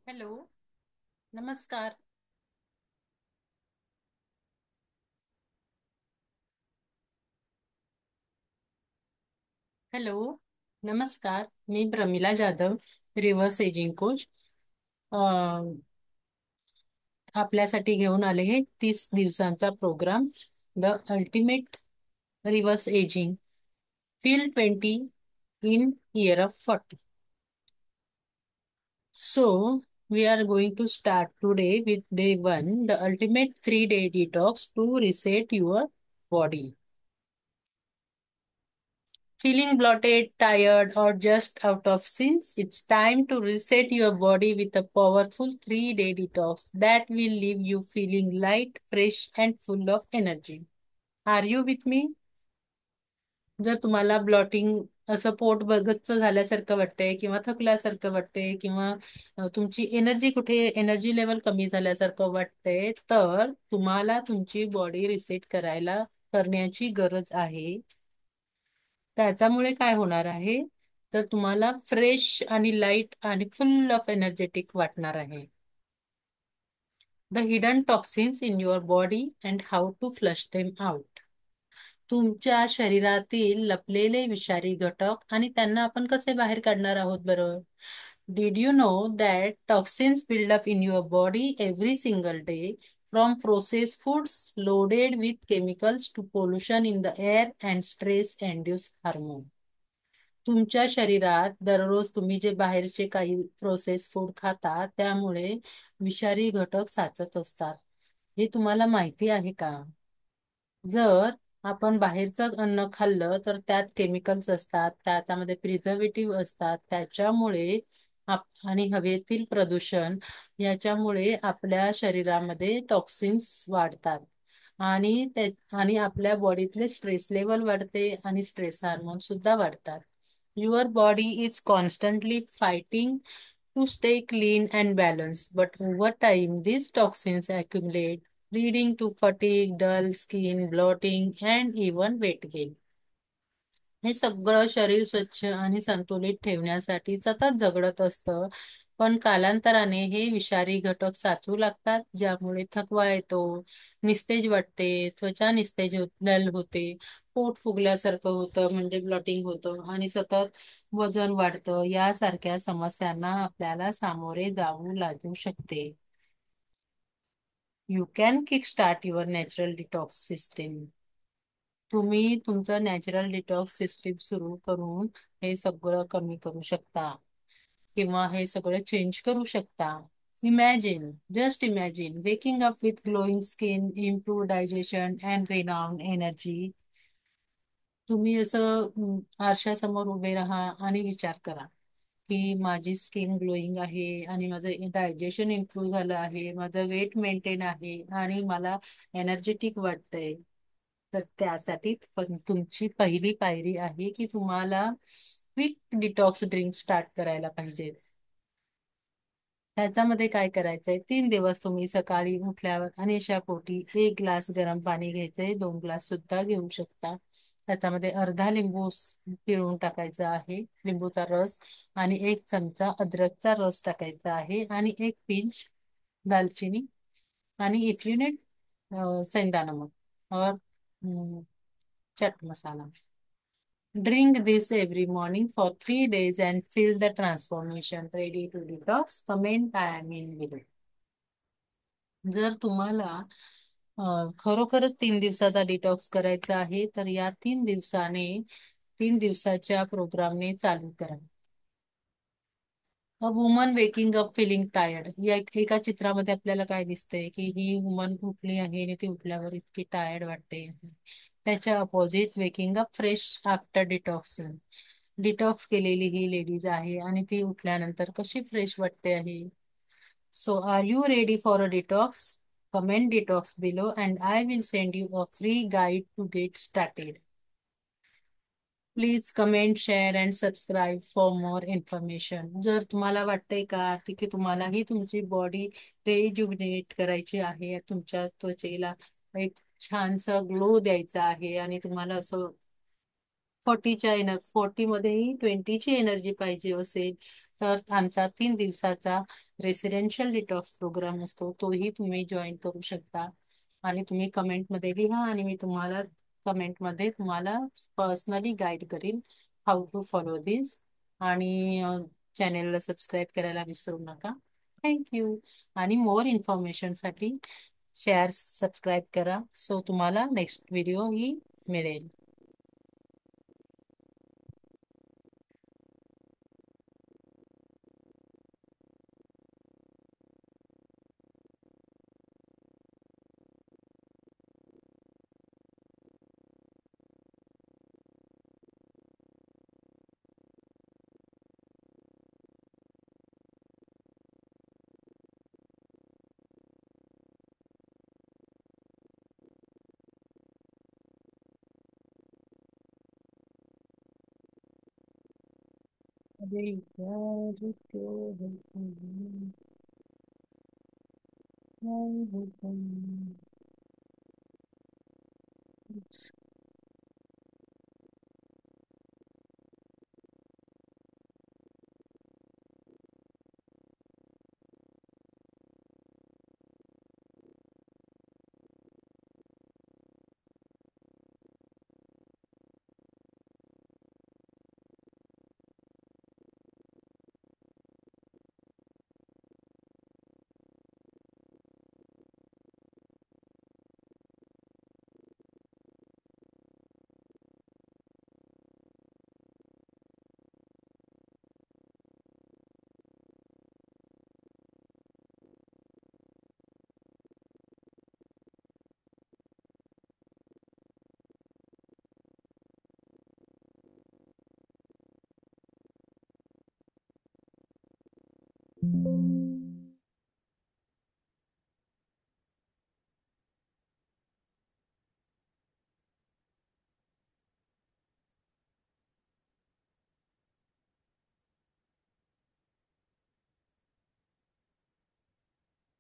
Hello. नमस्कार. Hello. नमस्कार. मी Pramila Jadhav, reverse ageing coach. अ, आपल्यासाठी घेऊन आले हे 30 दिवसांचा programme, the ultimate reverse ageing feel 20 in year of 40. So, we are going to start today with day one, the ultimate 3-day detox to reset your body. Feeling bloated, tired, or just out of sync? It's time to reset your body with a powerful 3-day detox that will leave you feeling light, fresh, and full of energy. Are you with me? जर तुम्हाला blotting असं पोट गच्च झाल्यासारखं वाटतंय किंवा थकल्यासारखं वाटतंय किंवा तुमची एनर्जी लेवल कमी झाल्यासारखं वाटतंय, तर तुम्हाला तुमची बॉडी रिसेट करण्याची गरज आहे. त्याच्यामुळे काय होणार आहे, तर तुम्हाला फ्रेश आणि लाईट आणि फुल ऑफ एनर्जेटिक वाटणार आहे. The hidden toxins in your body and how to flush them out. तुमच्या शरीरातील लपलेले विषारी घटक आणि त्यांना आपण कसे बाहेर काढणार आहोत बरं? Did you know that toxins build up in your body every single day, from processed foods loaded with chemicals to pollution in the air and stress-induced hormone? तुमच्या शरीरात दररोज तुम्ही जे बाहेरचे काही प्रोसेस फूड खाता त्यामुळे विषारी घटक साचत असतात. हे तुम्हाला माहिती आहे का? जर आपण बाहेरचं अन्न खाल्लं तर त्यात केमिकल्स असतात, त्याच्यामध्ये प्रिझर्वेटिव्ह असतात. त्याच्यामुळे आणि हवेतील प्रदूषण याच्यामुळे आपल्या शरीरामध्ये टॉक्सिन्स वाढतात आणि आणि आपल्या बॉडीतले स्ट्रेस लेवल वाढते आणि स्ट्रेस हार्मोन सुद्धा वाढतात. Your body is constantly fighting to stay clean and balanced, but over time, these toxins accumulate, leading to fatigue, dull skin, bloating, and even weight gain. हे सगळं शरीर स्वच्छ आणि संतुलित ठेवण्यासाठी सतत झगडत असतं, पण कालांतराने हे विषारी घटक साचू लागतात, ज्यामुळे थकवा येतो, निस्तेज वाटते, त्वचा निस्तेज डल होते, पोट फुगल्यासारखं होतं म्हणजे ब्लॉटिंग होतं आणि सतत वजन वाढतं. यासारख्या समस्यांना आपल्याला सामोरे जाऊ लागू शकते. You can kick start your natural detox system. तुम्ही तुमचं नॅचरल डिटॉक्स सिस्टीम सुरू करून हे सगळं कमी करू शकता किंवा हे सगळं चेंज करू शकता. Imagine, just imagine waking up with glowing skin, improve digestion and renowned energy. तुम्ही असं आरशासमोर उभे राहा आणि विचार करा की माझी स्किन ग्लोईंग आहे आणि माझं डायजेशन इम्प्रूव्ह झालं आहे, माझं वेट मेंटेन आहे आणि मला एनर्जेटिक वाटतंय. तर त्यासाठी पण तुमची पहिली पायरी आहे की तुम्हाला क्विक डिटॉक्स ड्रिंक स्टार्ट करायला पाहिजे. त्याच्यामध्ये काय करायचंय, 3 दिवस तुम्ही सकाळी उठल्यावर अनोश्या पोटी 1 ग्लास गरम पाणी घ्यायचंय, 2 ग्लास सुद्धा घेऊ शकता. त्याच्यामध्ये अर्धा लिंबू पिळून टाकायचा आहे, लिंबूचा रस, आणि 1 चमचा अद्रकचा रस टाकायचा आहे आणि 1 पिंच दालचिनी आणि इफ यू नीड सेंधा नमक और chaat masala. Drink this every morning for 3 days and feel the transformation. Ready to detox? Comment I am in below. जर तुम्हाला खरोखरच 3 दिवसाचा डिटॉक्स करायचा आहे तर या 3 दिवसाच्या प्रोग्रामने चालू करा. A woman waking up feeling tired. या एका चित्रामध्ये आपल्याला काय दिसतंय की ही वुमन उठली आहे आणि ती उठल्यावर इतकी टायर्ड वाटते. त्याच्या opposite waking up fresh after detoxing. Detox केलेली ही लेडीज आहे आणि ती उठल्यानंतर कशी फ्रेश वाटते आहे. So are you ready for a detox? Comment detox below and I will send you a free guide to get started. Please comment share and subscribe for more information. जर तुम्हाला वाटतंय का की तुम्हालाही तुमची बॉडी रिज्युविनेट करायची आहे, तुमच्या त्वचेला एक छानसा ग्लो द्यायचा आहे आणि तुम्हाला असं 40 मध्येही 20ची एनर्जी पाहिजे असेल, तर आमचा 3 दिवसाचा रेसिडेन्शियल डिटॉक्स प्रोग्राम असतो, तोही तुम्ही जॉईन करू शकता. आणि तुम्ही कमेंटमध्ये लिहा आणि मी तुम्हाला कमेंटमध्ये तुम्हाला पर्सनली गाईड करीन हाऊ टू फॉलो दिस. आणि चॅनेलला सबस्क्राईब करायला विसरू नका. थँक्यू. आणि मोर इन्फॉर्मेशनसाठी शेअर सबस्क्राईब करा, सो तुम्हाला नेक्स्ट व्हिडिओ ही मिळेल. अरे यार, क्यों होता है? क्यों होता है?